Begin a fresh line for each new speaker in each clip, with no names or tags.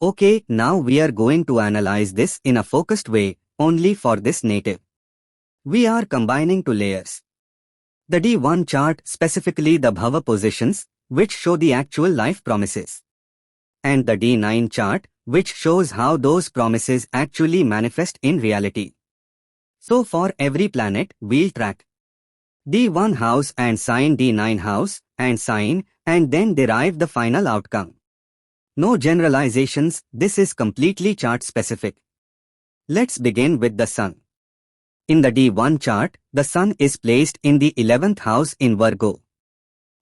Okay, now we are going to analyze this in a focused way, only for this native. We are combining two layers. The D1 chart, specifically the bhava positions, which show the actual life promises. And the D9 chart, which shows how those promises actually manifest in reality. So for every planet, we'll track D1 house and sign D9 house and sign, and then derive the final outcome. No generalizations, this is completely chart specific. Let's begin with the Sun. In the D1 chart, the Sun is placed in the 11th house in Virgo.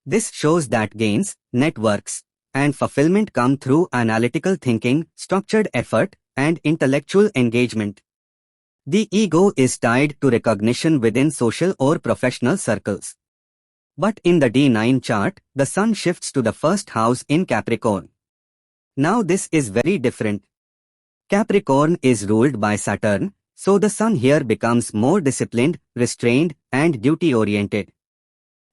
This shows that gains, networks, and fulfillment come through analytical thinking, structured effort, and intellectual engagement. The ego is tied to recognition within social or professional circles. But in the D9 chart, the Sun shifts to the first house in Capricorn. Now this is very different. Capricorn is ruled by Saturn, so the Sun here becomes more disciplined, restrained, and duty-oriented.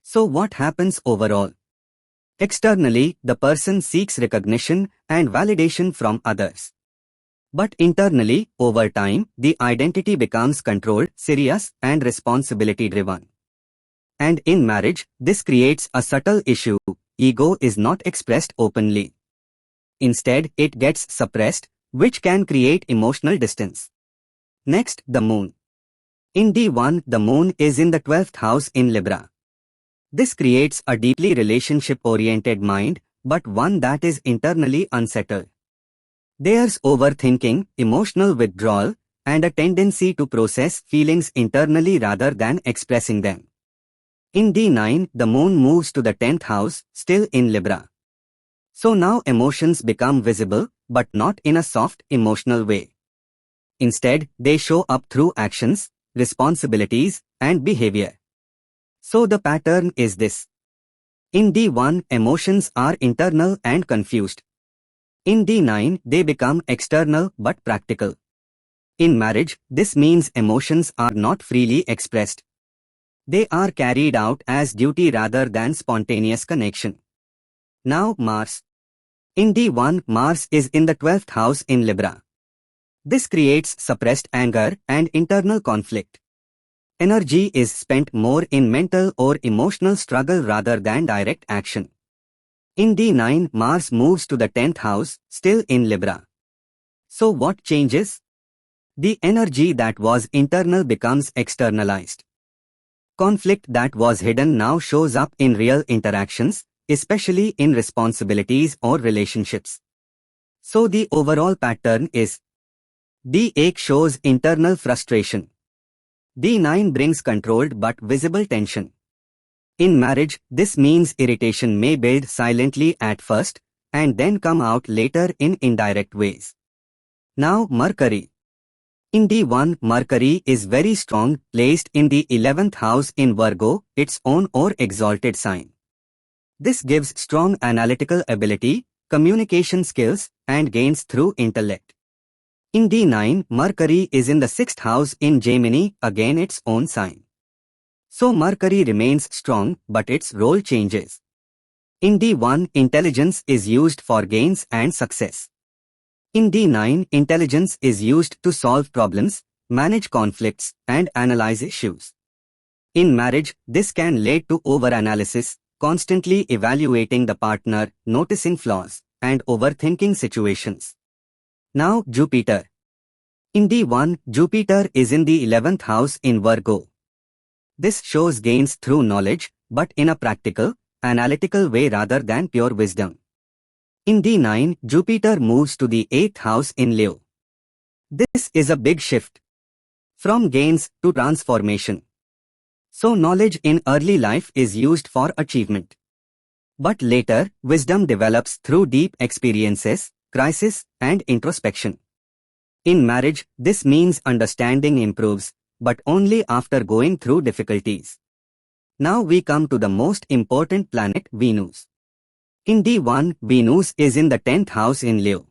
So what happens overall? Externally, the person seeks recognition and validation from others. But internally, over time, the identity becomes controlled, serious, and responsibility-driven. And in marriage, this creates a subtle issue. Ego is not expressed openly. Instead, it gets suppressed, which can create emotional distance. Next, the Moon. In D1, the Moon is in the 12th house in Libra. This creates a deeply relationship-oriented mind, but one that is internally unsettled. There's overthinking, emotional withdrawal, and a tendency to process feelings internally rather than expressing them. In D9, the Moon moves to the 10th house, still in Libra. So now emotions become visible, but not in a soft, emotional way. Instead, they show up through actions, responsibilities, and behavior. So the pattern is this. In D1, emotions are internal and confused. In D9, they become external but practical. In marriage, this means emotions are not freely expressed. They are carried out as duty rather than spontaneous connection. Now Mars. In D1, Mars is in the 12th house in Libra. This creates suppressed anger and internal conflict. Energy is spent more in mental or emotional struggle rather than direct action. In D9, Mars moves to the 10th house, still in Libra. So what changes? The energy that was internal becomes externalized. Conflict that was hidden now shows up in real interactions, especially in responsibilities or relationships. So the overall pattern is: D8 shows internal frustration. D9 brings controlled but visible tension. In marriage, this means irritation may build silently at first, and then come out later in indirect ways. Now Mercury. In D1, Mercury is very strong, placed in the 11th house in Virgo, its own or exalted sign. This gives strong analytical ability, communication skills, and gains through intellect. In D9, Mercury is in the 6th house in Gemini, again its own sign. So Mercury remains strong, but its role changes. In D1, intelligence is used for gains and success. In D9, intelligence is used to solve problems, manage conflicts, and analyze issues. In marriage, this can lead to overanalysis, constantly evaluating the partner, noticing flaws, and overthinking situations. Now Jupiter. In D1, Jupiter is in the 11th house in Virgo. This shows gains through knowledge, but in a practical, analytical way rather than pure wisdom. In D9, Jupiter moves to the 8th house in Leo. This is a big shift. From gains to transformation. So knowledge in early life is used for achievement. But later, wisdom develops through deep experiences, crisis, and introspection. In marriage, this means understanding improves, but only after going through difficulties. Now we come to the most important planet, Venus. In D1, Venus is in the 10th house in Leo.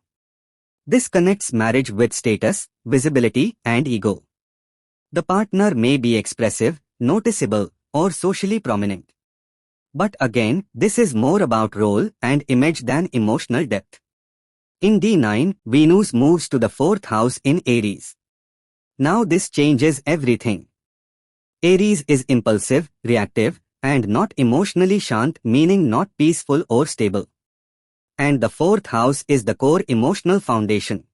This connects marriage with status, visibility, and ego. The partner may be expressive, noticeable, or socially prominent. But again, this is more about role and image than emotional depth. In D9, Venus moves to the 4th house in Aries. Now this changes everything. Aries is impulsive, reactive, and not emotionally shant, meaning not peaceful or stable. And the 4th house is the core emotional foundation.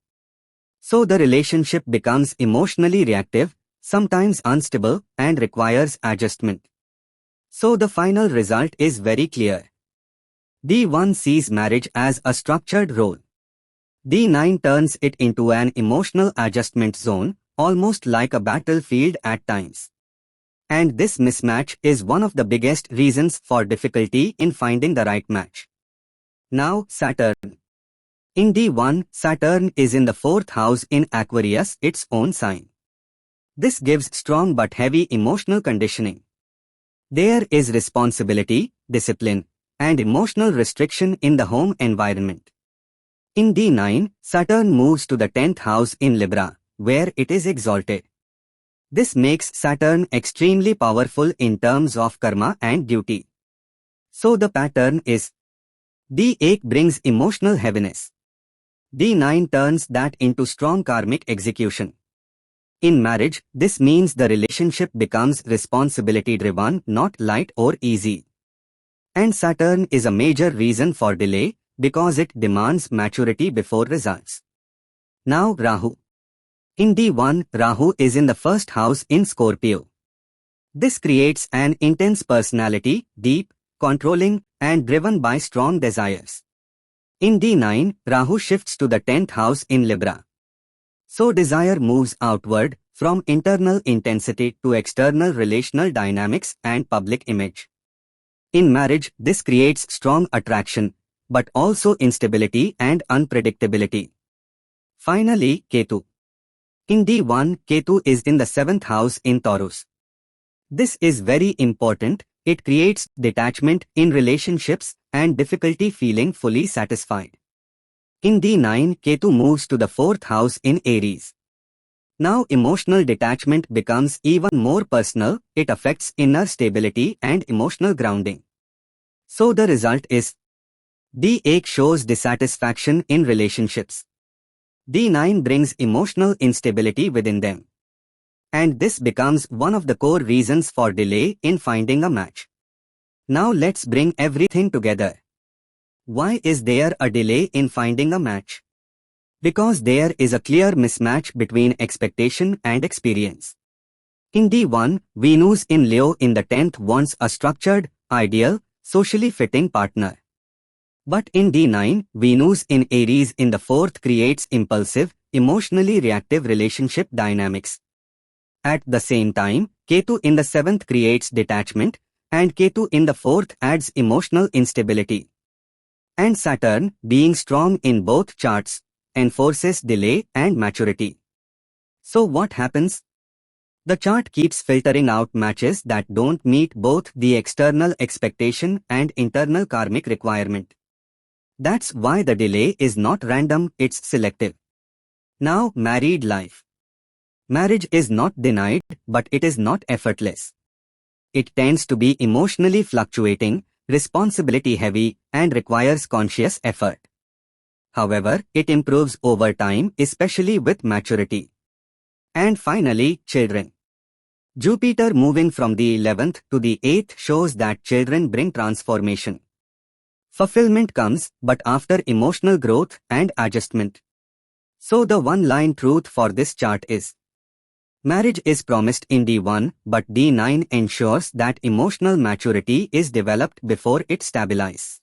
So the relationship becomes emotionally reactive, sometimes unstable, and requires adjustment. So the final result is very clear. D1 sees marriage as a structured role. D9 turns it into an emotional adjustment zone, almost like a battlefield at times. And this mismatch is one of the biggest reasons for difficulty in finding the right match. Now, Saturn. In D1, Saturn is in the 4th house in Aquarius, its own sign. This gives strong but heavy emotional conditioning. There is responsibility, discipline, and emotional restriction in the home environment. In D9, Saturn moves to the 10th house in Libra, where it is exalted. This makes Saturn extremely powerful in terms of karma and duty. So the pattern is D8 brings emotional heaviness. D9 turns that into strong karmic execution. In marriage, this means the relationship becomes responsibility-driven, not light or easy. And Saturn is a major reason for delay because it demands maturity before results. Now Rahu. In D1, Rahu is in the 1st house in Scorpio. This creates an intense personality, deep, controlling, and driven by strong desires. In D9, Rahu shifts to the 10th house in Libra. So desire moves outward, from internal intensity to external relational dynamics and public image. In marriage, this creates strong attraction, but also instability and unpredictability. Finally, Ketu. In D1, Ketu is in the 7th house in Taurus. This is very important. It creates detachment in relationships and difficulty feeling fully satisfied. In D9, Ketu moves to the 4th house in Aries. Now emotional detachment becomes even more personal, it affects inner stability and emotional grounding. So the result is D8 shows dissatisfaction in relationships. D9 brings emotional instability within them. And this becomes one of the core reasons for delay in finding a match. Now let's bring everything together. Why is there a delay in finding a match? Because there is a clear mismatch between expectation and experience. In D1, Venus in Leo in the 10th wants a structured, ideal, socially fitting partner. But in D9, Venus in Aries in the 4th creates impulsive, emotionally reactive relationship dynamics. At the same time, Ketu in the 7th creates detachment, and Ketu in the 4th adds emotional instability. And Saturn, being strong in both charts, enforces delay and maturity. So what happens? The chart keeps filtering out matches that don't meet both the external expectation and internal karmic requirement. That's why the delay is not random, it's selective. Now, married life. Marriage is not denied, but it is not effortless. It tends to be emotionally fluctuating, responsibility heavy, and requires conscious effort. However, it improves over time, especially with maturity. And finally, children. Jupiter moving from the 11th to the 8th shows that children bring transformation. Fulfillment comes, but after emotional growth and adjustment. So the one-line truth for this chart is, marriage is promised in D1, but D9 ensures that emotional maturity is developed before it stabilizes.